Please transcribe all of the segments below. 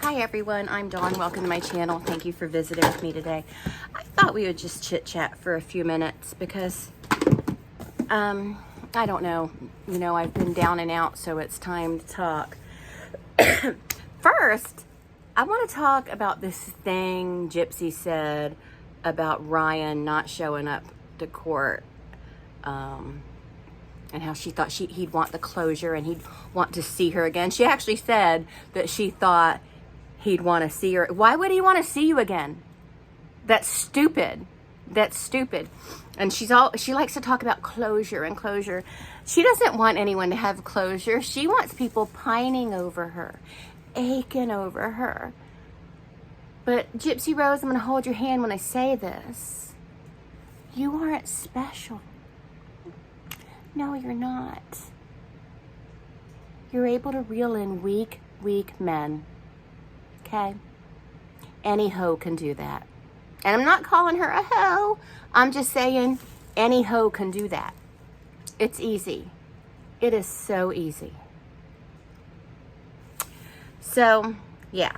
Hi everyone, I'm Dawn. Welcome to my channel. Thank you for visiting with me today. I thought we would just chit chat for a few minutes because I don't know, I've been down and out, so it's time to talk. First, I want to talk about this thing Gypsy said about Ryan not showing up to court, and how she thought he'd want the closure and he'd want to see her again. She actually said that she thought he'd want to see her. Why would he want to see you again? That's stupid. That's stupid. And she likes to talk about closure and closure. She doesn't want anyone to have closure. She wants people pining over her, aching over her. But Gypsy Rose, I'm going to hold your hand when I say this. You aren't special. No, you're not. You're able to reel in weak men. Okay? Any hoe can do that. And I'm not calling her a hoe. I'm just saying any hoe can do that. It's easy. It is so easy. So, yeah.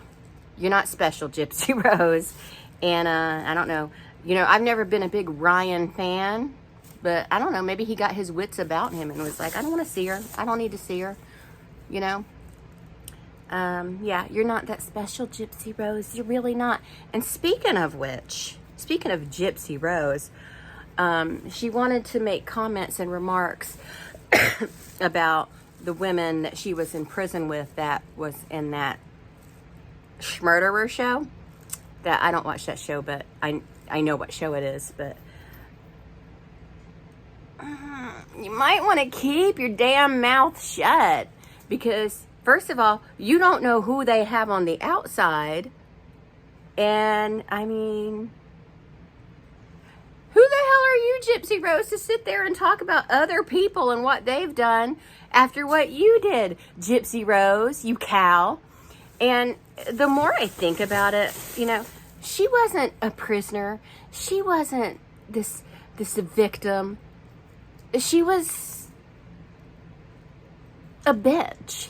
You're not special, Gypsy Rose. And I don't know. I've never been a big Ryan fan. But I don't know, maybe he got his wits about him and was like, I don't want to see her. I don't need to see her. Yeah, you're not that special, Gypsy Rose. You're really not. And speaking of Gypsy Rose, she wanted to make comments and remarks about the women that she was in prison with that was in that Schmurderer show. That I don't watch that show, but I know what show it is, but you might want to keep your damn mouth shut because, first of all, you don't know who they have on the outside. And, who the hell are you, Gypsy Rose, to sit there and talk about other people and what they've done after what you did, Gypsy Rose, you cow? And the more I think about it, she wasn't a prisoner. She wasn't this victim. She was a bitch.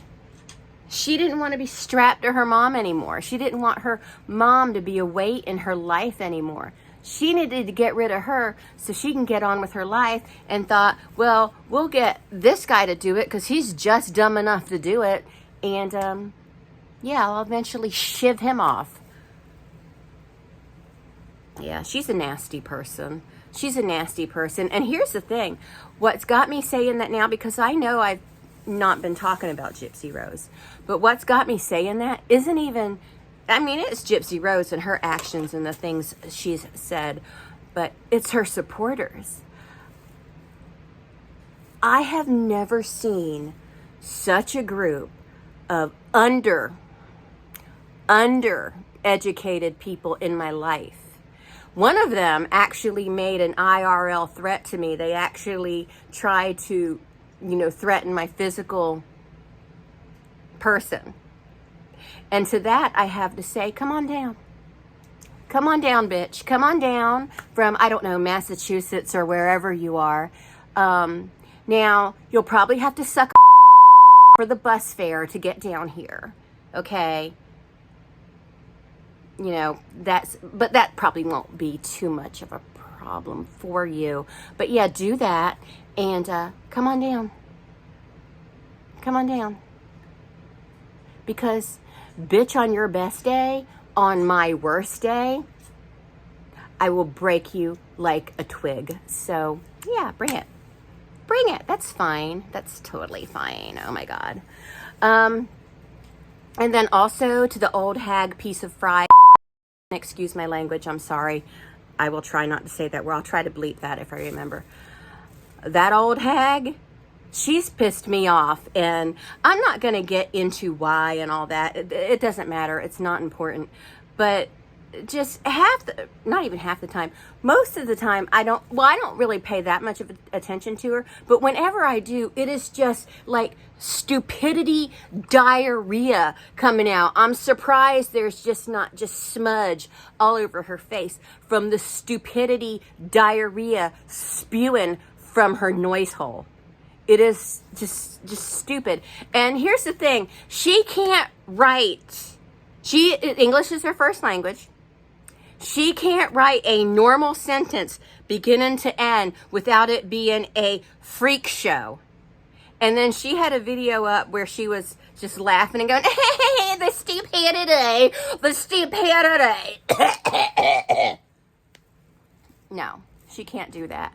She didn't want to be strapped to her mom anymore. She didn't want her mom to be a weight in her life anymore. She needed to get rid of her so she can get on with her life, and thought, well, we'll get this guy to do it because he's just dumb enough to do it. And, yeah, I'll eventually shiv him off. Yeah, she's a nasty person. She's a nasty person. And here's the thing. What's got me saying that now, because I know I've not been talking about Gypsy Rose, but what's got me saying that isn't even, it's Gypsy Rose and her actions and the things she's said, but it's her supporters. I have never seen such a group of undereducated people in my life. One of them actually made an IRL threat to me. They actually tried to, threaten my physical person. And to that, I have to say, come on down. Come on down, bitch. Come on down from, Massachusetts or wherever you are. Now, you'll probably have to suck for the bus fare to get down here. Okay? But that probably won't be too much of a problem for you. But yeah, do that and come on down. Come on down. Because, bitch, on your best day, on my worst day, I will break you like a twig. So, yeah, bring it. Bring it. That's fine. That's totally fine. Oh, my God. And then also to the old hag piece of fry. Excuse my language, I'm sorry. I will try not to say that word. I'll try to bleep that if I remember. That old hag, she's pissed me off. And I'm not going to get into why and all that. It doesn't matter. It's not important. But just not even half the time, most of the time, I don't really pay that much of attention to her. But whenever I do, it is just like stupidity diarrhea coming out. I'm surprised there's just not just smudge all over her face from the stupidity diarrhea spewing from her noise hole. It is just stupid. And here's the thing. She can't write English is her first language. She can't write a normal sentence beginning to end without it being a freak show. And then she had a video up where she was just laughing and going, hey, the stupidity, the stupidity. No, she can't do that.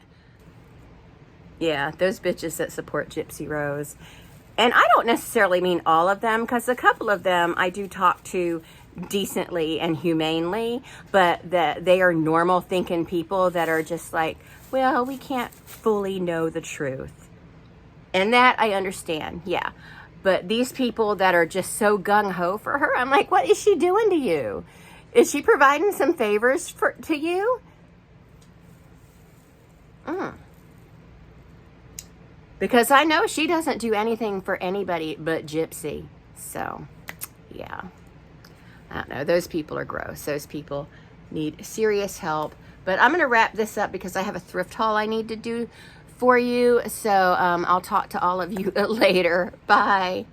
Yeah, those bitches that support Gypsy Rose. And I don't necessarily mean all of them, because a couple of them I do talk to decently and humanely, but that they are normal thinking people that are just like, well, we can't fully know the truth. And that I understand, yeah. But these people that are just so gung-ho for her, I'm like, what is she doing to you? Is she providing some favors to you? Because I know she doesn't do anything for anybody but Gypsy. So, yeah. I don't know. Those people are gross. Those people need serious help. But I'm going to wrap this up because I have a thrift haul I need to do for you. So, I'll talk to all of you later. Bye.